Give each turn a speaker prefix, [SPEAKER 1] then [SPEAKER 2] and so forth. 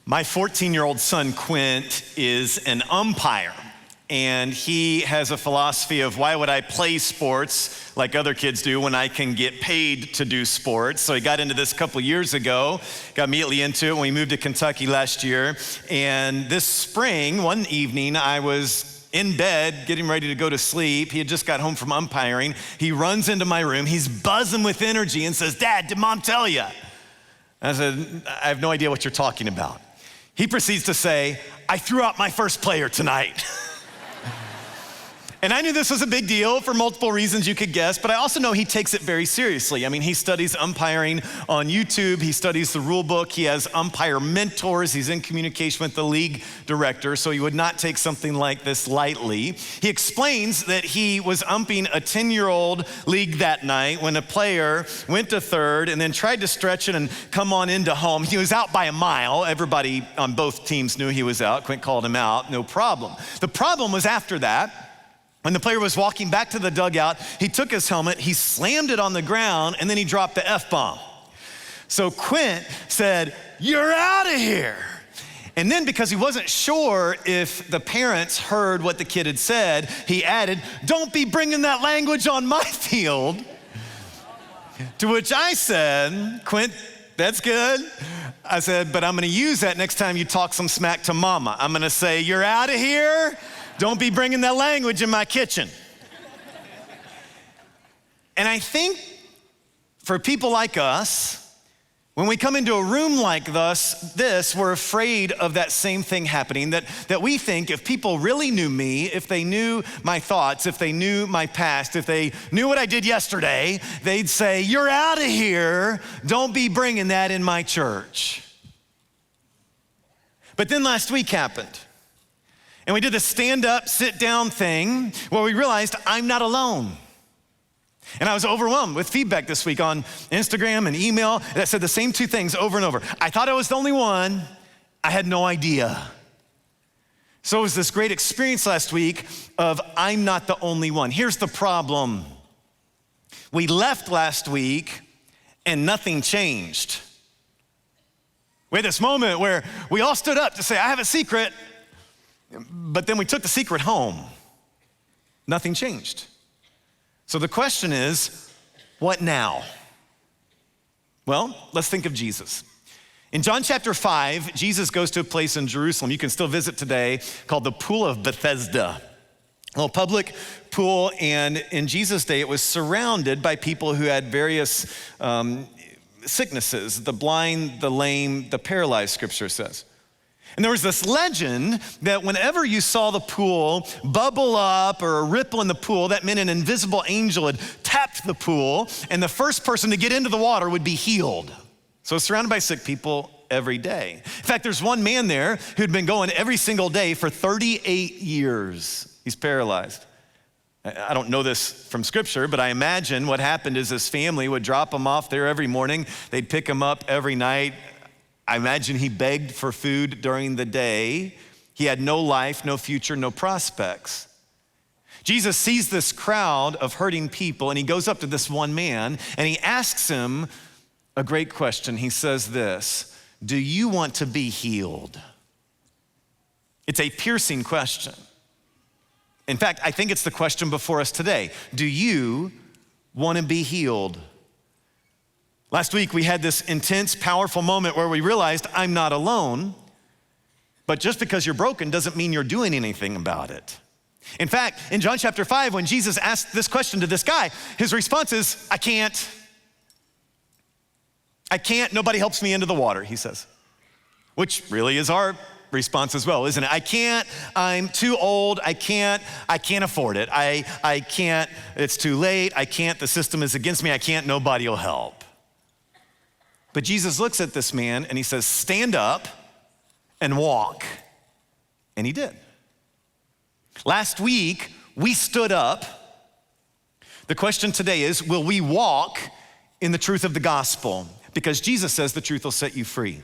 [SPEAKER 1] My 14-year-old son, Quint, is an umpire, and he has a philosophy of why would I play sports like other kids do when I can get paid to do sports. So he got into this a couple years ago, got immediately into it when we moved to Kentucky last year. And this spring, one evening, I was in bed, getting ready to go to sleep. He had just got home from umpiring. He runs into my room. He's buzzing with energy and says, "Dad, did Mom tell you?" I said, "I have no idea what you're talking about." He proceeds to say, "I threw out my first player tonight." And I knew this was a big deal for multiple reasons you could guess, but I also know he takes it very seriously. I mean, he studies umpiring on YouTube. He studies the rule book. He has umpire mentors. He's in communication with the league director, so he would not take something like this lightly. He explains that he was umping a 10-year-old league that night when a player went to third and then tried to stretch it and come on into home. He was out by a mile. Everybody on both teams knew he was out. Quint called him out, no problem. The problem was after that, when the player was walking back to the dugout, he took his helmet, he slammed it on the ground, and then he dropped the F-bomb. So Quint said, "You're out of here." And then because he wasn't sure if the parents heard what the kid had said, he added, "Don't be bringing that language on my field." To which I said, "Quint, that's good." I said, "But I'm gonna use that next time you talk some smack to Mama. I'm gonna say, 'You're out of here. Don't be bringing that language in my kitchen.'" And I think for people like us, when we come into a room like this, we're afraid of that same thing happening, that we think if people really knew me, if they knew my thoughts, if they knew my past, if they knew what I did yesterday, they'd say, "You're out of here. Don't be bringing that in my church." But then last week happened. And we did the stand up, sit down thing where we realized I'm not alone. And I was overwhelmed with feedback this week on Instagram and email that said the same two things over and over. I thought I was the only one. I had no idea. So it was this great experience last week of I'm not the only one. Here's the problem. We left last week and nothing changed. We had this moment where we all stood up to say, "I have a secret." But then we took the secret home. Nothing changed. So the question is, what now? Well, let's think of Jesus. In John chapter 5, Jesus goes to a place in Jerusalem you can still visit today called the Pool of Bethesda. A little public pool, and in Jesus' day, it was surrounded by people who had various sicknesses, the blind, the lame, the paralyzed, scripture says. And there was this legend that whenever you saw the pool bubble up or a ripple in the pool, that meant an invisible angel had tapped the pool, and the first person to get into the water would be healed. So it's surrounded by sick people every day. In fact, there's one man there who'd been going every single day for 38 years. He's paralyzed. I don't know this from scripture, but I imagine what happened is his family would drop him off there every morning. They'd pick him up every night. I imagine he begged for food during the day. He had no life, no future, no prospects. Jesus sees this crowd of hurting people, and he goes up to this one man, and he asks him a great question. He says this, "Do you want to be healed?" It's a piercing question. In fact, I think it's the question before us today. Do you want to be healed? Last week, we had this intense, powerful moment where we realized I'm not alone, but just because you're broken doesn't mean you're doing anything about it. In fact, in John chapter 5, when Jesus asked this question to this guy, his response is, I can't, nobody helps me into the water, he says, which really is our response as well, isn't it? I can't, I'm too old, I can't afford it, I can't, it's too late, I can't, the system is against me, I can't, nobody will help. But Jesus looks at this man and he says, "Stand up and walk." And he did. Last week, we stood up. The question today is, will we walk in the truth of the gospel? Because Jesus says the truth will set you free.